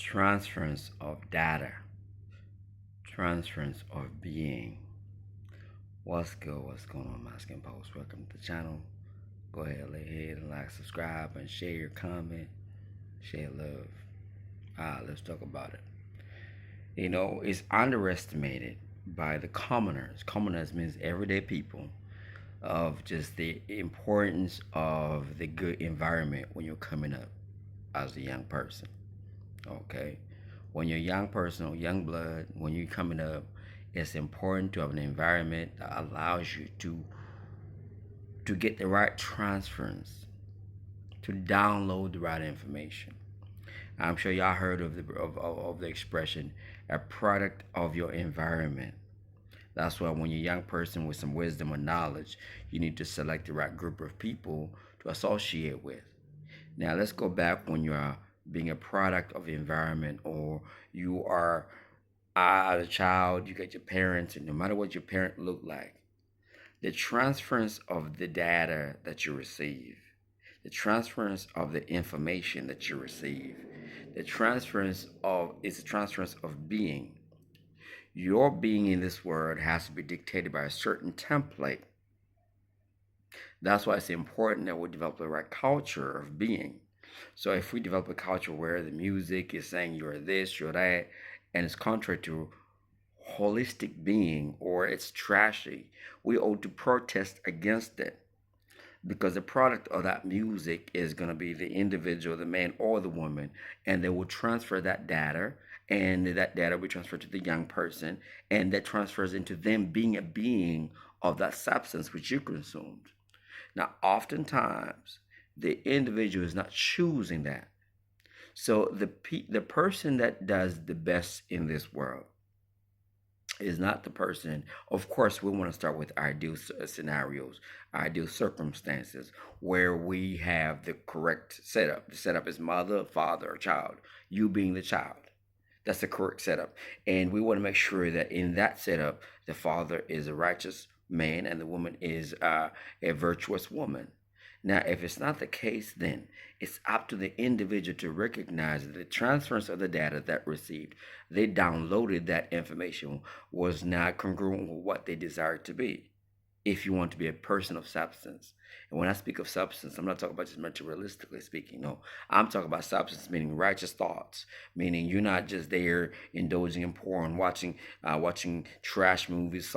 Transference of data, transference of being. What's good? What's going on, my skin post? Welcome to the channel. Go ahead, and like, subscribe, and share your comment, share love. Let's talk about it. It's underestimated by the commoners. Commoners means everyday people, of just the importance of the good environment when you're coming up as a young person. Okay, when you're a young person or young blood, when you're coming up, it's important to have an environment that allows you to get the right transference, to download the right information. I'm sure y'all heard of the expression, a product of your environment. That's why when you're a young person with some wisdom or knowledge, you need to select the right group of people to associate with. Now let's go back when you are being a product of the environment, or you are as a child, you get your parents, and no matter what your parent look like, the transference of the data that you receive, the transference of the information that you receive, the transference of is the transference of being. Your being in this world has to be dictated by a certain template. That's why it's important that we develop the right culture of being. So if we develop a culture where the music is saying you're this, you're that, and it's contrary to holistic being, or it's trashy, we ought to protest against it, because the product of that music is going to be the individual, the man or the woman, and they will transfer that data, and that data will be transferred to the young person, and that transfers into them being a being of that substance which you consumed. Now, oftentimes, the individual is not choosing that. So the person that does the best in this world is not the person. Of course, we want to start with ideal scenarios, ideal circumstances where we have the correct setup. The setup is mother, father, or child. You being the child. That's the correct setup. And we want to make sure that in that setup, the father is a righteous man and the woman is a virtuous woman. Now, if it's not the case, then it's up to the individual to recognize that the transference of the data that received, they downloaded that information, was not congruent with what they desired to be. If you want to be a person of substance. And when I speak of substance, I'm not talking about just materialistically speaking. No, I'm talking about substance, meaning righteous thoughts, meaning you're not just there indulging in porn, watching trash movies,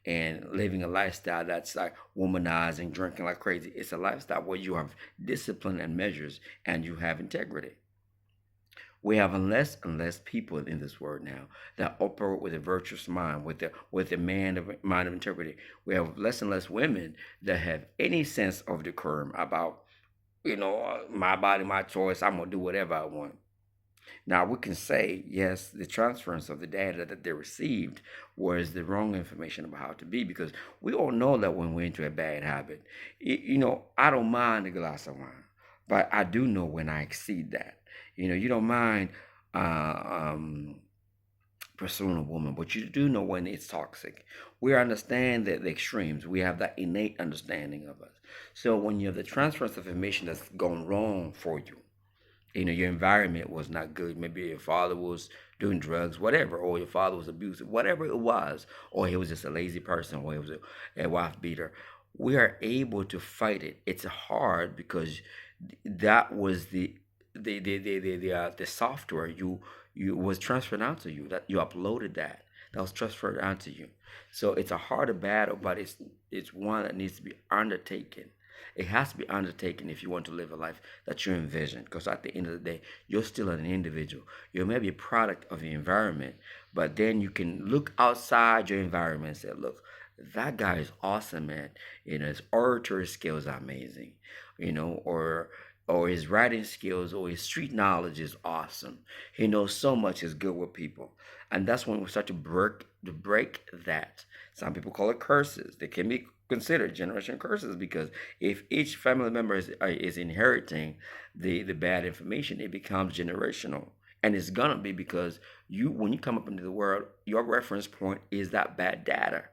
and living a lifestyle that's like womanizing, drinking like crazy. It's a lifestyle where you have discipline and measures, and you have integrity. We have less and less people in this world now that operate with a virtuous mind, with the mind of integrity. We have less and less women that have any sense of decorum about, my body, my choice. I'm gonna do whatever I want. Now we can say yes, the transference of the data that they received was the wrong information about how to be, because we all know that when we're into a bad habit, I don't mind a glass of wine, but I do know when I exceed that. You don't mind pursuing a woman, but you do know when it's toxic. We understand that the extremes. We have that innate understanding of us. So when you have the transference of information that's gone wrong for you, your environment was not good. Maybe your father was doing drugs, whatever, or your father was abusive, whatever it was, or he was just a lazy person, or he was a wife beater. We are able to fight it. It's hard because that was the software you was transferred onto you, that you uploaded, that was transferred onto you. So it's a harder battle, but it's one that needs to be undertaken. It has to be undertaken if you want to live a life that you envision, because at the end of the day, you're still an individual. You may be a product of the environment, but then you can look outside your environment and say, look, that guy is awesome, man. His oratory skills are amazing, or his writing skills or his street knowledge is awesome. He knows so much, is good with people. And that's when we start to break that. Some people call it curses. They can be considered generation curses, because if each family member is inheriting the bad information, it becomes generational. And it's gonna be because when you come up into the world, your reference point is that bad data,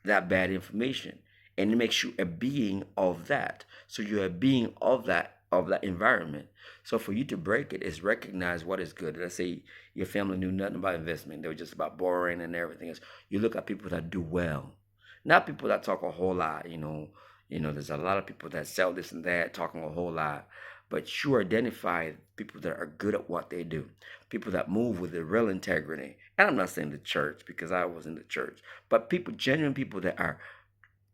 that bad information, and it makes you a being of that. So you're a being of that that environment. So for you to break it is recognize what is good. Let's say your family knew nothing about investment. They were just about borrowing and everything else. You look at people that do well, not people that talk a whole lot. There's a lot of people that sell this and that, talking a whole lot. But you identify people that are good at what they do, people that move with the real integrity. And I'm not saying the church because I was in the church, but people, genuine people that are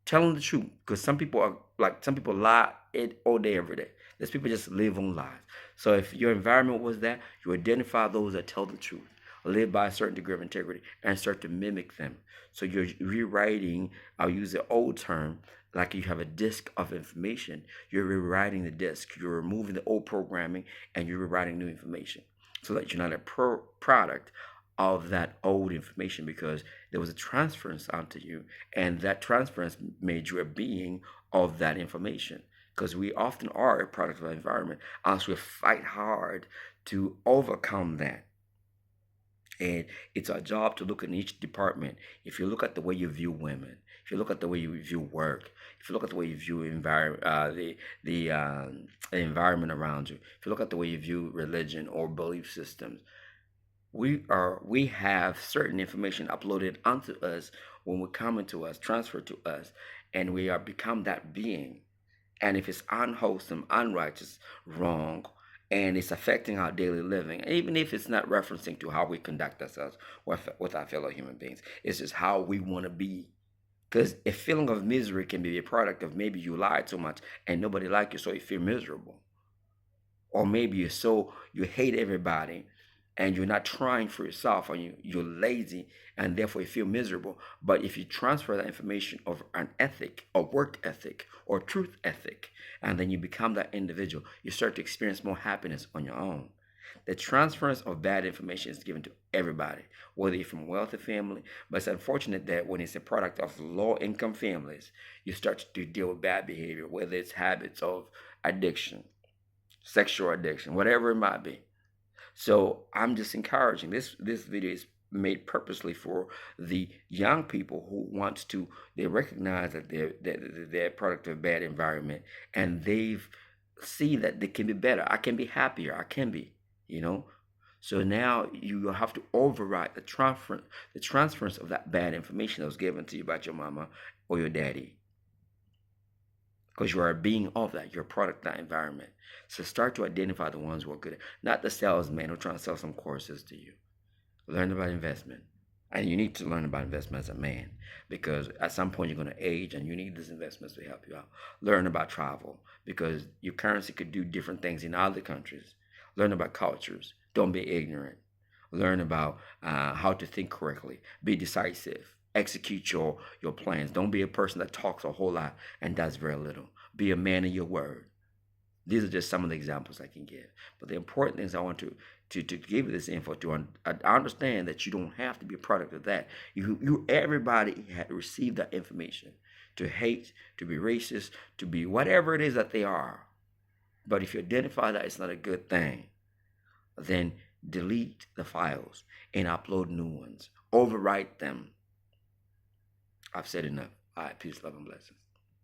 telling the truth, because some people lie it all day, every day. There's people just live on lies. So if your environment was that, you identify those that tell the truth, live by a certain degree of integrity, and start to mimic them. So you're rewriting, I'll use the old term, like you have a disk of information. You're rewriting the disk. You're removing the old programming and you're rewriting new information, so that you're not a product of that old information, because there was a transference onto you, and that transference made you a being of that information. Because we often are a product of our environment, unless we fight hard to overcome that. And it's our job to look in each department. If you look at the way you view women, if you look at the way you view work, if you look at the way you view the environment around you, if you look at the way you view religion or belief systems, we have certain information uploaded onto us when we come into us, transferred to us, and we are become that being. And if it's unwholesome, unrighteous, wrong, and it's affecting our daily living, even if it's not referencing to how we conduct ourselves with our fellow human beings, it's just how we want to be. Because a feeling of misery can be a product of maybe you lied too much and nobody liked you, so you feel miserable. Or maybe you hate everybody and you're not trying for yourself, or you're lazy and therefore you feel miserable. But if you transfer that information of an ethic, a work ethic, or truth ethic, and then you become that individual, you start to experience more happiness on your own. The transference of bad information is given to everybody, whether you're from a wealthy family. But it's unfortunate that when it's a product of low income families, you start to deal with bad behavior, whether it's habits of addiction, sexual addiction, whatever it might be. So I'm just encouraging, this video is made purposely for the young people who wants to, they recognize that they're a product of a bad environment, and they've see that they can be better. I can be happier. I can be, you know. So now you have to override the transference of that bad information that was given to you by your mama or your daddy, because you are a being of that. You're a product of that environment. So start to identify the ones who are good, not the salesman who are trying to sell some courses to you. Learn about investment. And you need to learn about investment as a man, because at some point you're going to age and you need these investments to help you out. Learn about travel, because your currency could do different things in other countries. Learn about cultures. Don't be ignorant. Learn about how to think correctly. Be decisive. Execute your plans. Don't be a person that talks a whole lot and does very little. Be a man of your word. These are just some of the examples I can give. But the important things I want to give you this info to understand that you don't have to be a product of that. Everybody had received that information to hate, to be racist, to be whatever it is that they are. But if you identify that it's not a good thing, then delete the files and upload new ones. Overwrite them. I've said enough. All right, peace, love, and blessings.